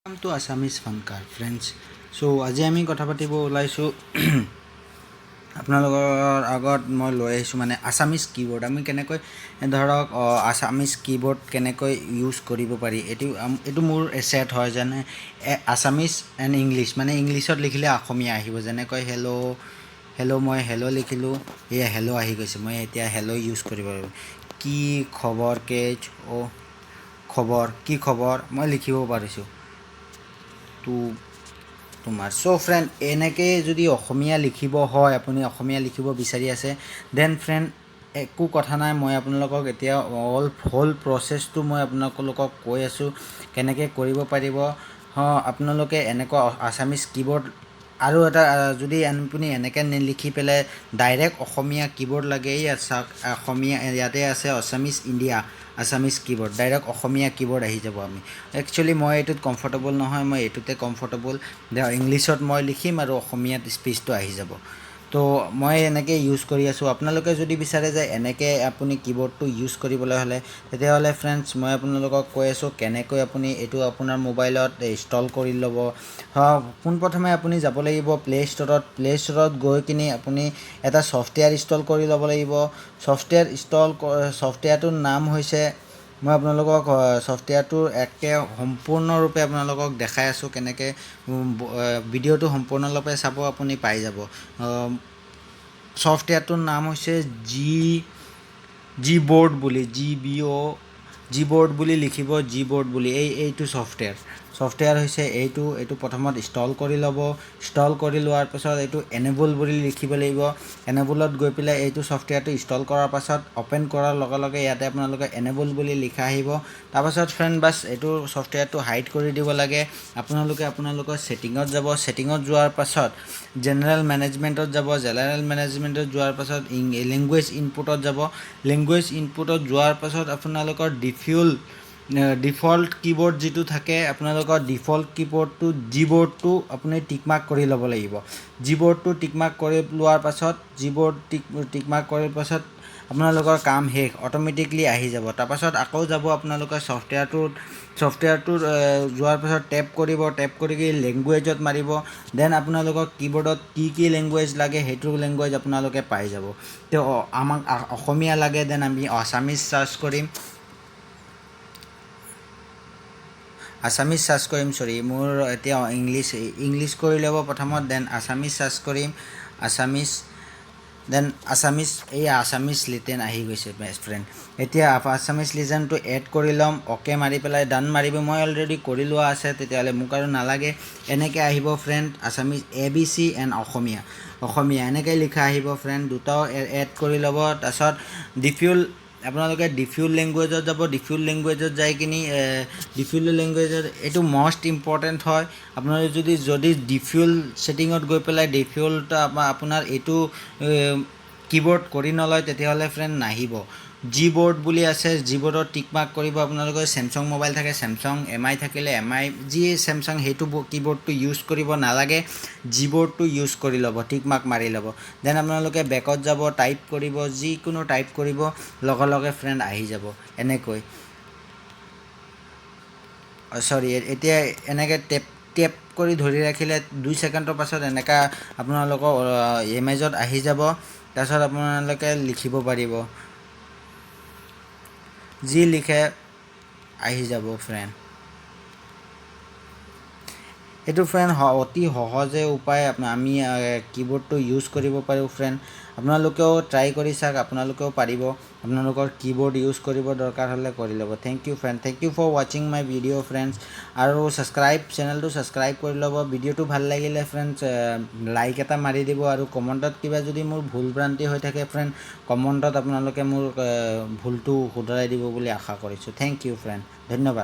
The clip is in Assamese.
Welcome to Assamese Funkar friends. So আজি আমি কথা পাতিব ওলাইছো আপোনালোকৰ আগত মই লৈ আহিছো মানে আসামিজ কিবোৰ্ড আমি কেনেকৈ ধৰক আসামিজ কিবোৰ্ড কেনেকৈ ইউজ কৰিব পাৰি এটো মোৰ এসেট হয় যেনে আসামিজ এণ্ড ইংলিশ মানে ইংলিশত লিখিলে অসমীয়া আহিব যেনেকৈ হেল্ল মই হেল্ল লিখিলো এই হেল্ল আহি গৈছে মই এতিয়া হেল্ল ইউজ কৰিব পাৰো কি খবৰ কেজ ও খবৰ কি খবৰ মই লিখিব পাৰিছো তোমাৰ সো ফ্ৰেন্ড এনেকে যদি অসমীয়া লিখিব হয় আপুনি অসমীয়া লিখিব বিচাৰি আছে দেন ফ্ৰেন্ড একো কথা নাই মই আপোনালোকক এতিয়া হোল প্ৰসেছটো মই আপোনালোকক কৈ আছো কেনেকৈ কৰিব পাৰিব আপোনালোকে এনেকুৱা আসামিজ কিবোৰ্ড আৰু এটা যদি আপুনি এনেকৈ লিখি পেলে ডাইৰেক্ট অসমীয়া কিবোৰ্ড লাগে অসমীয়া ইয়াতে আছে Assamese India Assamese keyboard direct Asamiya keyboard আহি যাব আমি একচুয়ালি মই এটোত কমফৰ্টেবল নহয় মই এটোতে কমফৰ্টেবল ইংলিশত মই লিখিম আৰু অসমীয়াত স্পেচটো আহি যাব তো মই এনেকৈ ইউজ কৰি আছো আপোনালোকে যদি বিচাৰে যে এনেকৈ আপুনি কিবোৰ্ডটো ইউজ কৰিবলৈ হলে তেতিয়া হলে ফ্ৰেন্ডছ মই আপোনালোকক কৈ আছো কেনেকৈ আপুনি এটো আপোনাৰ মোবাইলত ইনষ্টল কৰি ল'ব পোনপ্ৰথমে আপুনি যাব লাগিব প্লে ষ্টৰত গৈ কিনি আপুনি এটা সফটওয়্যাৰ ইনষ্টল কৰি ল'ব লাগিব সফটওয়্যাৰটোৰ নাম হৈছে মই আপোনালোকক সফটওয়্যাৰটো একে সম্পূৰ্ণৰূপে আপোনালোকক দেখাই আছো কেনেকৈ ভিডিওটো সম্পূৰ্ণৰূপে চাব আপুনি পাই যাব সফটওয়্যাৰটোৰ নাম হৈছে জিবোৰ্ড বুলি জিবোৰ্ড বুলি লিখিব জিবোৰ্ড বুলি এইটো সফটওয়্যাৰ হৈছে এইটো প্ৰথমত ইনষ্টল কৰি ল'ব ইনষ্টল কৰি লোৱাৰ পিছত এইটো এনেবল বুলি লিখিব লাগিব এনেবলত গৈ পেলাই এইটো সফটওয়্যাৰটো ইনষ্টল কৰাৰ পাছত ওপেন কৰাৰ লগে লগে ইয়াতে আপোনালোকে এনেবল বুলি লিখা আহিব তাৰ পাছত ফ্ৰেন্ড বাস এইটো সফটওয়্যাৰটো হাইড কৰি দিব লাগে আপোনালোকৰ সেটিংত যাব সেটিংত যোৱাৰ পাছত জেনাৰেল মেনেজমেন্টত যাব জেনাৰেল মেনেজমেন্টত যোৱাৰ পাছত ল্যাঙ্গুৱেজ ইনপুটত যোৱাৰ পাছত আপোনালোকৰ ডিফল্ট কিবোৰ্ড যেটো থাকে আপোনালোকৰ ডিফল্ট কিবোৰ্ডটো জিবোৰ্ডটো আপুনি টিক মাৰ্ক কৰি ল'ব লাগিব জিবোৰ্ডটো টিক মাৰ্ক কৰি লোৱাৰ পাছত টিক মাৰ্ক কৰাৰ পাছত আপোনালোকৰ কাম শেষ অটোমেটিকলি আহি যাব তাৰ পাছত আকৌ যাব আপোনালোকৰ সফটওয়্যাৰটোৰ যোৱাৰ পাছত টেপ কৰি ল্যাঙ্গুৱেজত মাৰিব দেন আপোনালোকৰ কিবোৰ্ডত কি ল্যাঙ্গুৱেজ লাগে হেতু ল্যাঙ্গুৱেজ আপোনালোকে পাই যাব তো আমাক অসমীয়া লাগে দেন আমি আসামিজ সাৰ্চ কৰিম সৰি মোৰ এতিয়া ইংলিশ কৰি ল'ব প্ৰথমত দেন আসামিজ সাৰ্চ কৰিম আসামিজ লিটেন আহি গৈছে বেষ্ট ফ্ৰেন্ড এতিয়া আসামিজ লিটেনটো এড কৰি লম ওকে মাৰি পেলাই ডান মাৰিব মই অলৰেডি কৰি লোৱা আছে তেতিয়ালে মোক আৰু নালাগে এনেকৈ আহিব ফ্ৰেন্ড আসামিজ এবিসি এণ্ড অসমীয়া এনেকৈ লিখা আহিব ফ্ৰেন্ড দুটাও এড কৰি ল'ব তাৰছত আপোনালোকে ডিফিউল ল্যাঙ্গুৱেজত যাব ডিফিউল ল্যাঙ্গুৱেজত যাই কিনি ডিফিউল ল্যাঙ্গুৱেজত এটো মোস্ট ইম্পৰ্টেন্ট হয় আপোনালোকে যদি ডিফিউল সেটিংত গৈ পেলাই ডিফিউলটা আপোনাৰ এটো কিবোৰ্ড কৰি নলয় তেতিয়াহলে ফ্ৰেন্ড নাহিব জিবোৰ্ড বুলি আছে জিবোৰ্ডত টিক মাৰ্ক কৰিব আপোনালোকৰ স্যামসাং মোবাইল থাকে স্যামসাং এমআই থাকিলে এমআই যি স্যামসাং হেতু কিবোৰ্ডটো ইউজ কৰিব নালাগে জিবোৰ্ডটো ইউজ কৰি ল'ব টিক মাৰ্ক মাৰি ল'ব দেন আপোনালোকে বেকত যাব টাইপ কৰিব যিকোনো টাইপ কৰিব লগে ফ্ৰেন্ড আহি যাব এনেকৈ সৰি এতিয়া এনেকৈ টেপ কৰি ধৰি ৰাখিলে 2 সেকেন্ডৰ পাছত এনেকা আপোনালোকৰ ইমেজত আহি যাব তাৰছত আপোনালোকে লিখিব পাৰিব যি লিখে আহি যাব ফ্ৰেন্ড এটো ফ্ৰেন্ড অতি সহজে উপায় আমি কিবোৰ্ডটো ইউজ কৰিব পাৰো ফ্ৰেন্ড আপোনালোকেও ট্ৰাই কৰি চাওক আপোনালোকেও পাৰিব আপোনালোকৰ কিবোৰ্ড ইউজ কৰিব দৰকাৰ হলে কৰি ল'ব thank you friend thank you for watching my video friends আৰু চেনেলটো সাবস্ক্ৰাইব কৰি ল'ব ভিডিওটো ভাল লাগিলে ফ্ৰেন্ডছ লাইক এটা মাৰি দিব আৰু কমেন্টত কিবা যদি মোৰ ভুল ভ্ৰান্তি হৈ থাকে ফ্ৰেন্ড কমেন্টত আপোনালোকে মোৰ ভুলটো শুধৰাই দিব বুলি আশা কৰিছো থ্যাংক ইউ ফ্ৰেন্ড ধন্যবাদ